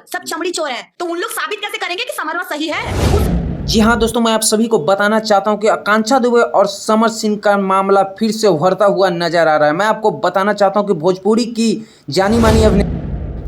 सब चमड़ी चोर हैं, तो उन लोग साबित कैसे करेंगे कि समरवा सही है? जी हाँ दोस्तों, मैं आप सभी को बताना चाहता हूं कि आकांक्षा दुबे और समर सिंह का मामला फिर से उभरता हुआ नजर आ रहा है। मैं आपको बताना चाहता हूं कि भोजपुरी की जानी मानी अभिनेत्री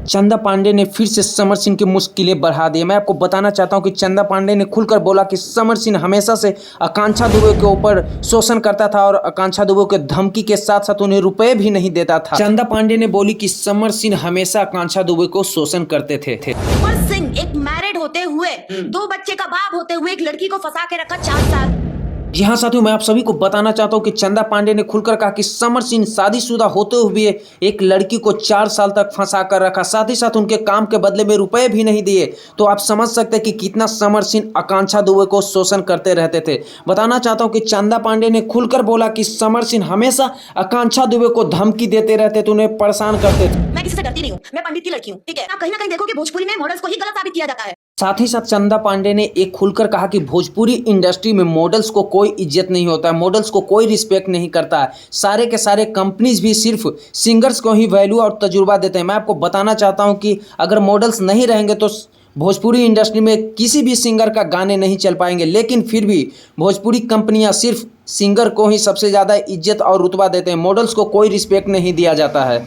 चंदा पांडे ने फिर से समर सिंह की मुश्किलें बढ़ा दी। मैं आपको बताना चाहता हूं कि चंदा पांडे ने खुलकर बोला कि समर सिंह हमेशा से आकांक्षा दुबे के ऊपर शोषण करता था और आकांक्षा दुबे के धमकी के साथ साथ उन्हें रुपए भी नहीं देता था। चंदा पांडे ने बोली कि समर सिंह हमेशा आकांक्षा दुबे को शोषण करते थे। समर सिंह एक मैरिड होते हुए 2 बच्चे का बाप होते हुए एक लड़की को फंसा के रखा 4 साल। जी हाँ साथियों, मैं आप सभी को बताना चाहता हूं कि चंदा पांडे ने खुलकर कहा कि समर सिंह शादीशुदा होते हुए एक लड़की को 4 साल तक फंसा कर रखा, साथ ही साथ उनके काम के बदले में रुपए भी नहीं दिए। तो आप समझ सकते हैं कि कितना समर सिंह आकांक्षा दुबे को शोषण करते रहते थे। बताना चाहता हूं कि चंदा पांडे ने खुलकर बोला कि समर सिंह हमेशा आकांक्षा दुबे को धमकी देते रहते थे, उन्हें परेशान करते थे। मैं किसी से डरती नहीं हूँ, मैं पंडित की लड़की हूँ, ठीक है? आप कहीं ना कहीं देखो कि भोजपुरी में मॉडल्स को ही गलत साबित किया जाता है। साथ ही साथ चंदा पांडे ने एक खुलकर कहा कि भोजपुरी इंडस्ट्री में मॉडल्स को कोई इज्जत नहीं होता है, मॉडल्स को कोई रिस्पेक्ट नहीं करता है। सारे के सारे कंपनीज भी सिर्फ सिंगर्स को ही वैल्यू और तजुर्बा देते हैं। मैं आपको बताना चाहता हूं कि अगर मॉडल्स नहीं रहेंगे तो भोजपुरी इंडस्ट्री में किसी भी सिंगर का गाने नहीं चल पाएंगे, लेकिन फिर भी भोजपुरी कंपनियां सिर्फ सिंगर को ही सबसे ज़्यादा इज्जत और रुतबा देते हैं, मॉडल्स को कोई रिस्पेक्ट नहीं दिया जाता है।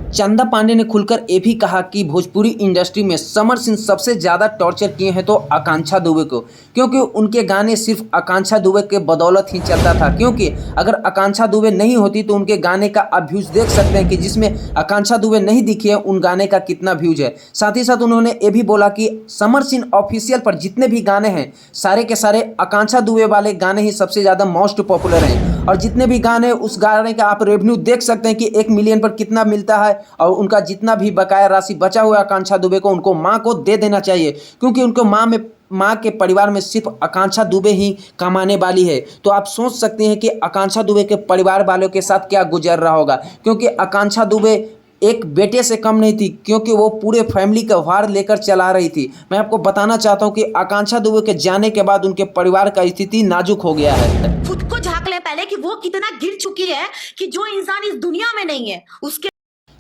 चंदा पांडे ने खुलकर ये भी कहा कि भोजपुरी इंडस्ट्री में समर सिंह सबसे ज़्यादा टॉर्चर किए हैं तो आकांक्षा दुबे को, क्योंकि उनके गाने सिर्फ आकांक्षा दुबे के बदौलत ही चलता था। क्योंकि अगर आकांक्षा दुबे नहीं होती तो उनके गाने का आप व्यूज़ देख सकते हैं कि जिसमें आकांक्षा दुबे नहीं दिखी है उन गाने का कितना व्यूज है। साथ ही साथ उन्होंने ये भी बोला कि समर सिंह ऑफिशियल पर जितने भी गाने हैं सारे के सारे आकांक्षा दुबे वाले गाने ही सबसे ज़्यादा मोस्ट पॉपुलर हैं, और जितने भी गाने उस गाने का आप रेवेन्यू देख सकते हैं कि 1 मिलियन पर कितना मिलता है, और उनका जितना भी बकाया राशि बचा हुआ आकांक्षा दुबे को उनको माँ को दे देना चाहिए, क्योंकि उनको माँ के परिवार में सिर्फ आकांक्षा दुबे ही कमाने वाली है। तो आप सोच सकते हैं कि आकांक्षा दुबे के परिवार वालों के साथ क्या गुजर रहा होगा, क्योंकि आकांक्षा दुबे एक बेटे से कम नहीं थी, क्योंकि वो पूरे फैमिली का भार लेकर चला रही थी। मैं आपको बताना चाहता हूं कि आकांक्षा दुबे के जाने के बाद उनके परिवार का स्थिति नाजुक हो गया है। खुद को झांक ले पहले कि वो कितना गिर चुकी है कि जो इंसान इस दुनिया में नहीं है उसके।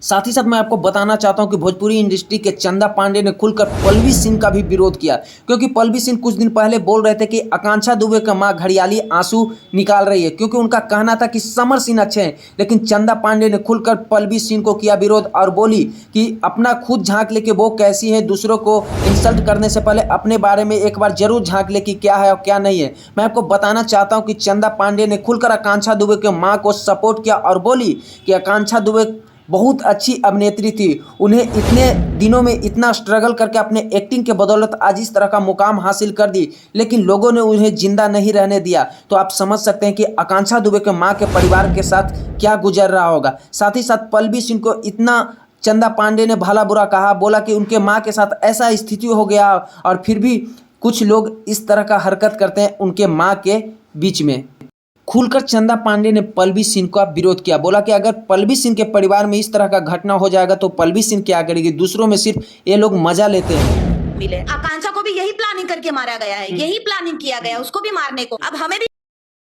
साथ ही साथ मैं आपको बताना चाहता हूं कि भोजपुरी इंडस्ट्री के चंदा पांडे ने खुलकर पल्लवी सिंह का भी विरोध किया, क्योंकि पल्लवी सिंह कुछ दिन पहले बोल रहे थे कि आकांक्षा दुबे का मां घड़ियाली आंसू निकाल रही है, क्योंकि उनका कहना था कि समर सिंह अच्छे हैं। लेकिन चंदा पांडे ने खुलकर पल्लवी सिंह को किया विरोध और बोली कि अपना खुद झांक ले कि वो कैसी है, दूसरों को इंसल्ट करने से पहले अपने बारे में एक बार जरूर झांक ले कि क्या है और क्या नहीं है। मैं आपको बताना चाहता हूँ कि चंदा पांडे ने खुलकर आकांक्षा दुबे के माँ को सपोर्ट किया और बोली कि आकांक्षा दुबे बहुत अच्छी अभिनेत्री थी, उन्हें इतने दिनों में इतना स्ट्रगल करके अपने एक्टिंग के बदौलत आज इस तरह का मुकाम हासिल कर दी, लेकिन लोगों ने उन्हें जिंदा नहीं रहने दिया। तो आप समझ सकते हैं कि आकांक्षा दुबे के मां के परिवार के साथ क्या गुजर रहा होगा। साथ ही साथ पल्लवी सिंह को इतना चंदा पांडे ने भला बुरा कहा, बोला कि उनके माँ के साथ ऐसा स्थिति हो गया और फिर भी कुछ लोग इस तरह का हरकत करते हैं उनके माँ के बीच में। खुलकर चंदा पांडे ने पल्लवी सिंह का विरोध किया, बोला कि अगर पल्लवी सिंह के परिवार में इस तरह का घटना हो जाएगा तो पल्लवी सिंह क्या करेगी, दूसरों में सिर्फ ये लोग मजा लेते हैं। मिले आकांक्षा को भी यही प्लानिंग करके मारा गया है, यही प्लानिंग किया गया उसको भी मारने को, अब हमें भी।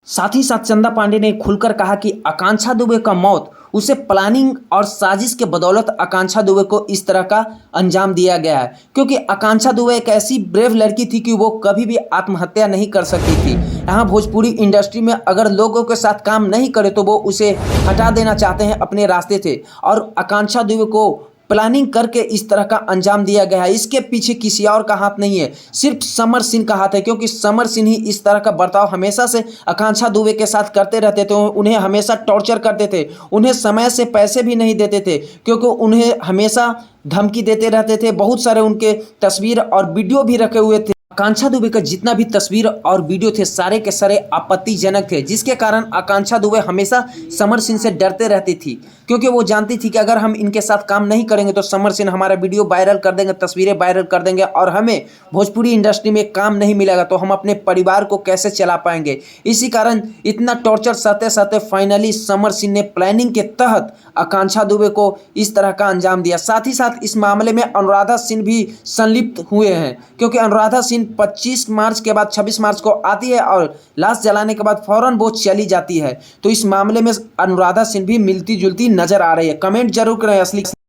साथ ही साथ चंदा पांडे ने खुलकर कहा कि आकांक्षा दुबे का मौत उसे प्लानिंग और साजिश के बदौलत आकांक्षा दुबे को इस तरह का अंजाम दिया गया है, क्योंकि आकांक्षा दुबे एक ऐसी ब्रेव लड़की थी कि वो कभी भी आत्महत्या नहीं कर सकती थी। यहाँ भोजपुरी इंडस्ट्री में अगर लोगों के साथ काम नहीं करे तो वो उसे हटा देना चाहते हैं अपने रास्ते से, और आकांक्षा दुबे को प्लानिंग करके इस तरह का अंजाम दिया गया है। इसके पीछे किसी और का हाथ नहीं है, सिर्फ समर सिंह का हाथ है, क्योंकि समर सिंह ही इस तरह का बर्ताव हमेशा से आकांक्षा दुबे के साथ करते रहते थे। उन्हें हमेशा टॉर्चर करते थे, उन्हें समय से पैसे भी नहीं देते थे, क्योंकि उन्हें हमेशा धमकी देते रहते थे। बहुत सारे उनके तस्वीर और वीडियो भी रखे हुए थे। आकांक्षा दुबे का जितना भी तस्वीर और वीडियो थे सारे के सारे आपत्तिजनक थे, जिसके कारण आकांक्षा दुबे हमेशा समर सिंह से डरते रहती थी, क्योंकि वो जानती थी कि अगर हम इनके साथ काम नहीं करेंगे तो समर सिंह हमारा वीडियो वायरल कर देंगे, तस्वीरें वायरल कर देंगे और हमें भोजपुरी इंडस्ट्री में काम नहीं मिलेगा, तो हम अपने परिवार को कैसे चला पाएंगे। इसी कारण इतना टॉर्चर सहते सहते फाइनली समर सिंह ने प्लानिंग के तहत आकांक्षा दुबे को इस तरह का अंजाम दिया। साथ ही साथ इस मामले में अनुराधा सिंह भी संलिप्त हुए हैं, क्योंकि अनुराधा सिंह 25 मार्च के बाद 26 मार्च को आती है और लाश जलाने के बाद फौरन वो चली जाती है। तो इस मामले में अनुराधा सिंह भी मिलती जुलती नजर आ रही है। कमेंट जरूर करें असली